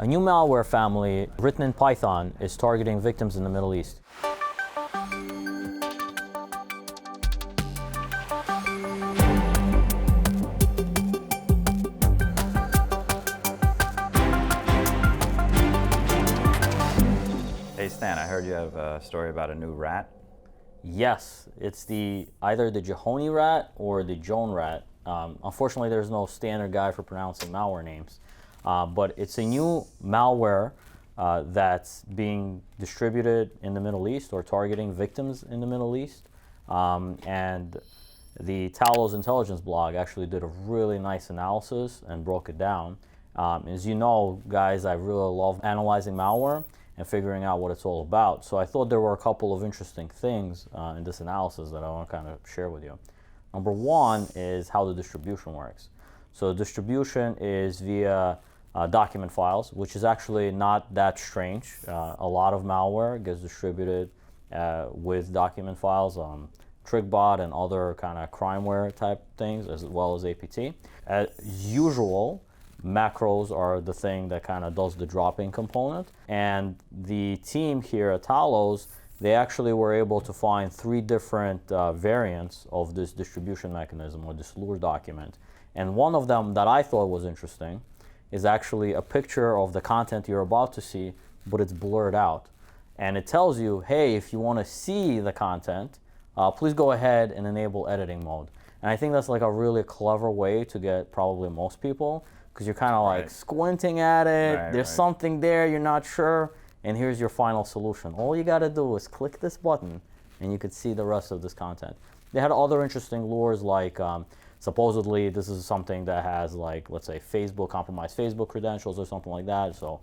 A new malware family written in Python is targeting victims in the Middle East. Hey Stan, I heard you have a story about a new rat. Yes, it's either the JhoneRAT or the JhoneRAT. Unfortunately, there's no standard guide for pronouncing malware names, but it's a new malware that's being distributed in the Middle East or targeting victims in the Middle East. And the Talos Intelligence blog actually did a really nice analysis and broke it down. As you know, guys, I really love analyzing malware and figuring out what it's all about. So I thought there were a couple of interesting things in this analysis that I want to kind of share with you. Number one is how the distribution works. So distribution is via document files, which is actually not that strange. A lot of malware gets distributed with document files, TrickBot and other kind of crimeware type things, as well as APT. As usual, macros are the thing that kind of does the dropping component. And the team here at Talos, they actually were able to find 3 different variants of this distribution mechanism or this lure document. And one of them that I thought was interesting is actually a picture of the content you're about to see, but it's blurred out. And it tells you, hey, if you want to see the content, please go ahead and enable editing mode. And I think that's like a really clever way to get probably most people, because you're kind of like squinting at it, there's something there, you're not sure, and here's your final solution. All you gotta do is click this button and you could see the rest of this content. They had other interesting lures like supposedly this is something that has like, let's say compromised Facebook credentials or something like that, so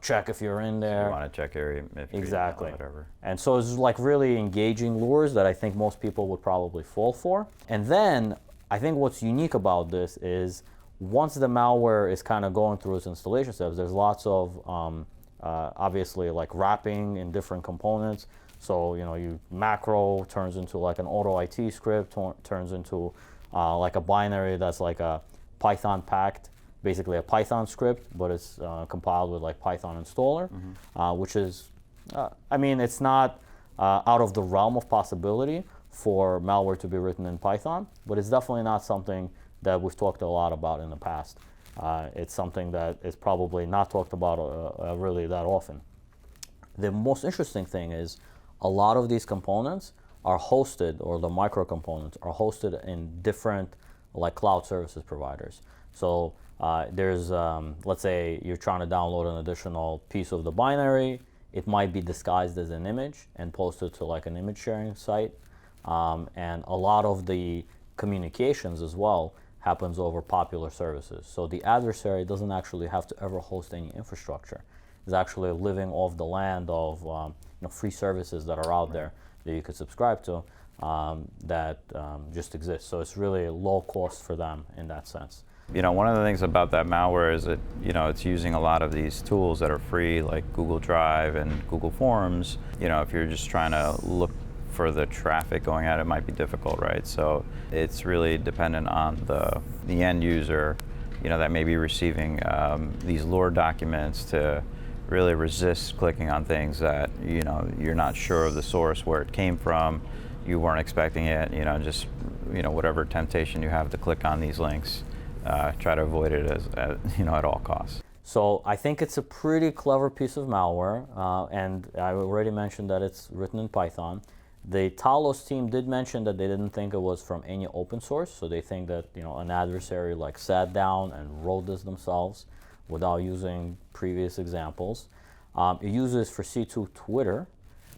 check if you're in there. So you want to check your exactly. Whatever. And so it's like really engaging lures that I think most people would probably fall for. And then I think what's unique about this is once the malware is kind of going through its installation steps, there's lots of obviously like wrapping in different components. So you macro turns into like an auto IT script, turns into like a binary that's like a Python packed, basically a Python script, but it's compiled with like Python installer, which is, I mean, it's not out of the realm of possibility for malware to be written in Python, but it's definitely not something that we've talked a lot about in the past. It's something that is probably not talked about really that often. The most interesting thing is a lot of these components are hosted, or the micro components are hosted in different like cloud services providers. So there's, let's say you're trying to download an additional piece of the binary, it might be disguised as an image and posted to like an image sharing site. And a lot of the communications as well happens over popular services. So the adversary doesn't actually have to ever host any infrastructure. It's actually living off the land of free services that are out there that you could subscribe to that just exist. So it's really low cost for them in that sense. One of the things about that malware is that it's using a lot of these tools that are free, like Google Drive and Google Forms. If you're just trying to look for the traffic going out, it might be difficult, right? So it's really dependent on the end user, that may be receiving these lure documents to really resist clicking on things that you're not sure of the source, where it came from, you weren't expecting it. Just whatever temptation you have to click on these links, try to avoid it at all costs. So I think it's a pretty clever piece of malware, and I already mentioned that it's written in Python. The Talos team did mention that they didn't think it was from any open source, so they think that an adversary like sat down and wrote this themselves without using previous examples. It uses for C2 Twitter,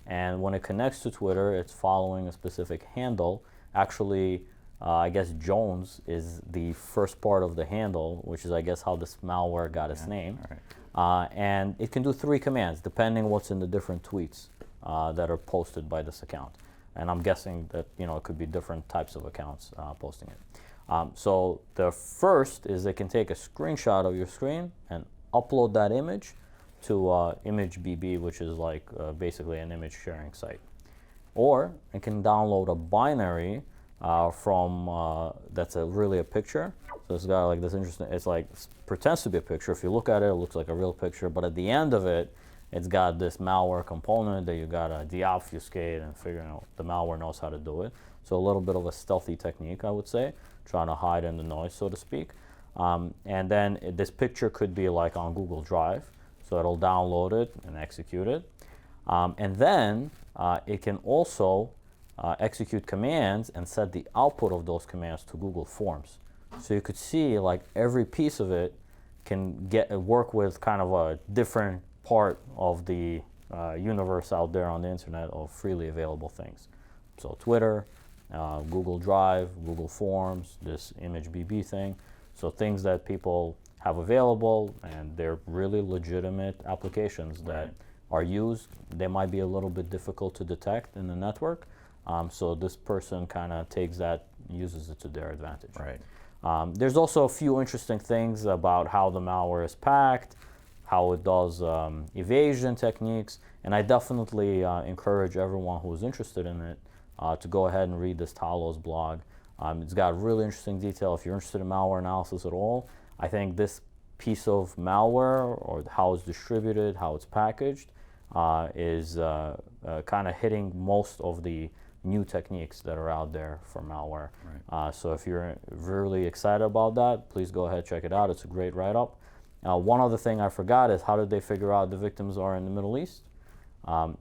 and when it connects to Twitter, it's following a specific handle. Actually, I guess Jones is the first part of the handle, which is I guess how this malware got its name. Right. And it can do 3 commands depending what's in the different tweets that are posted by this account. And I'm guessing that it could be different types of accounts posting it. So the first is it can take a screenshot of your screen and upload that image to ImageBB, which is like basically an image sharing site. Or it can download a binary that's really a picture. So it's got like this interesting, it's like, pretends to be a picture. If you look at it, it looks like a real picture, but at the end of it, it's got this malware component that you gotta deobfuscate and figure out the malware knows how to do it. So a little bit of a stealthy technique, I would say, trying to hide in the noise, so to speak. And then this picture could be like on Google Drive, so it'll download it and execute it. And then it can also execute commands and set the output of those commands to Google Forms. So you could see like every piece of it can work with kind of a different part of the universe out there on the internet of freely available things. So Twitter, Google Drive, Google Forms, this ImageBB thing. So things that people have available, and they're really legitimate applications that are used. They might be a little bit difficult to detect in the network. So this person kind of takes that, uses it to their advantage. Right. There's also a few interesting things about how the malware is packed, how it does evasion techniques, and I definitely encourage everyone who's interested in it to go ahead and read this Talos blog. It's got really interesting detail. If you're interested in malware analysis at all, I think this piece of malware, or how it's distributed, how it's packaged, is kind of hitting most of the new techniques that are out there for malware. Right. So if you're really excited about that, please go ahead, check it out. It's a great write-up. One other thing I forgot is, how did they figure out the victims are in the Middle East?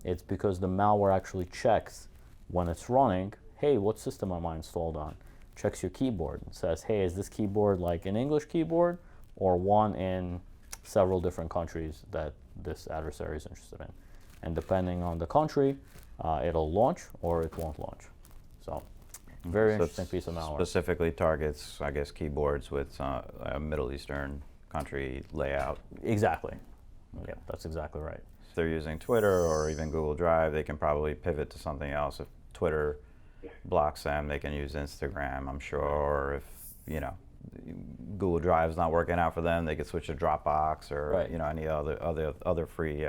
It's because the malware actually checks when it's running, hey, what system am I installed on? Checks your keyboard and says, hey, is this keyboard like an English keyboard or one in several different countries that this adversary is interested in? And depending on the country, it'll launch or it won't launch. So very interesting piece of malware. Specifically targets, I guess, keyboards with a Middle Eastern country layout. Exactly. Yeah, that's exactly right. If they're using Twitter or even Google Drive, they can probably pivot to something else. If Twitter blocks them, they can use Instagram, I'm sure. Or if, you know, Google Drive's not working out for them, they could switch to Dropbox or you know, any other free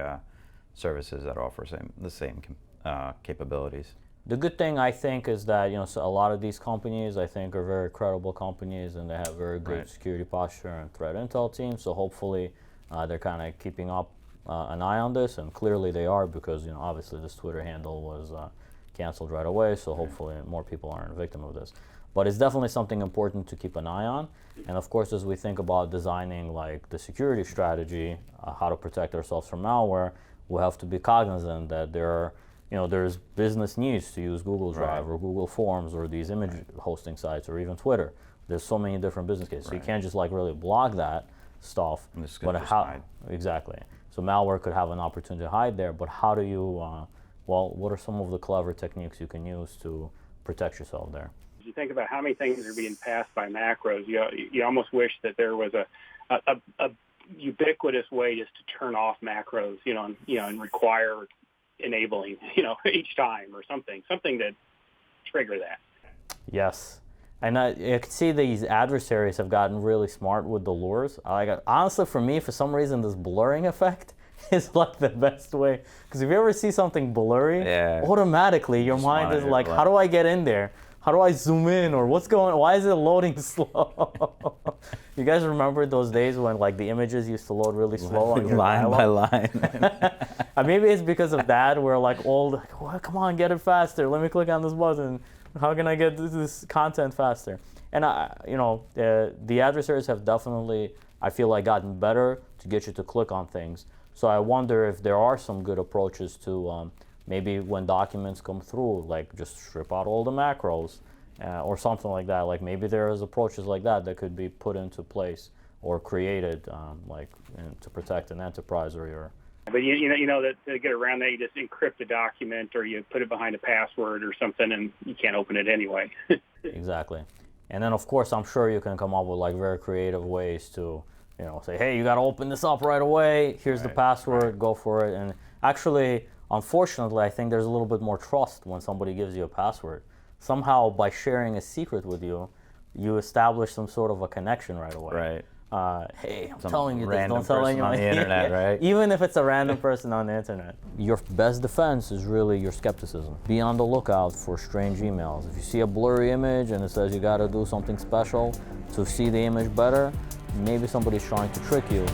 services that offer the same capabilities. The good thing, I think, is that, you know, so a lot of these companies, I think, are very credible companies, and they have very good security posture and threat intel teams. So hopefully, they're kind of keeping up an eye on this, and clearly they are, because, you know, obviously this Twitter handle was canceled right away. So hopefully more people aren't a victim of this. But it's definitely something important to keep an eye on. And of course, as we think about designing like the security strategy, how to protect ourselves from malware, we have to be cognizant that there are, you know, there's business needs to use Google Drive or Google Forms or these image hosting sites or even Twitter. There's so many different business cases. So you can't just like really block that stuff. But how exactly? So malware could have an opportunity to hide there. But how do you? Well, what are some of the clever techniques you can use to protect yourself there? You think about how many things are being passed by macros. You almost wish that there was a ubiquitous way just to turn off macros, and require enabling, each time or something that trigger that. Yes. And you can see these adversaries have gotten really smart with the lures. Honestly, for me, for some reason, this blurring effect is like the best way. Because if you ever see something blurry, automatically your mind is like, how do I get in there? How do I zoom in? Or why is it loading slow? You guys remember those days when like the images used to load really slow on your line by line? Maybe it's because of that. We're like, well, come on, get it faster. Let me click on this button. How can I get this content faster? And the adversaries have definitely, I feel like, gotten better to get you to click on things. So I wonder if there are some good approaches to maybe when documents come through, like just strip out all the macros or something like that. Like maybe there is approaches like that could be put into place or created to protect an enterprise or your. But that to get around that, you just encrypt a document or you put it behind a password or something, and you can't open it anyway. Exactly. And then of course I'm sure you can come up with like very creative ways to say, hey, you got to open this up right away. Here's the password. Go for it. And actually, unfortunately, I think there's a little bit more trust when somebody gives you a password. Somehow, by sharing a secret with you, you establish some sort of a connection right away. Right. Hey, I'm Some telling you this, random don't tell person anyone. on the internet, right? Even if it's a random person on the internet. Your best defense is really your skepticism. Be on the lookout for strange emails. If you see a blurry image and it says you gotta do something special to see the image better, maybe somebody's trying to trick you.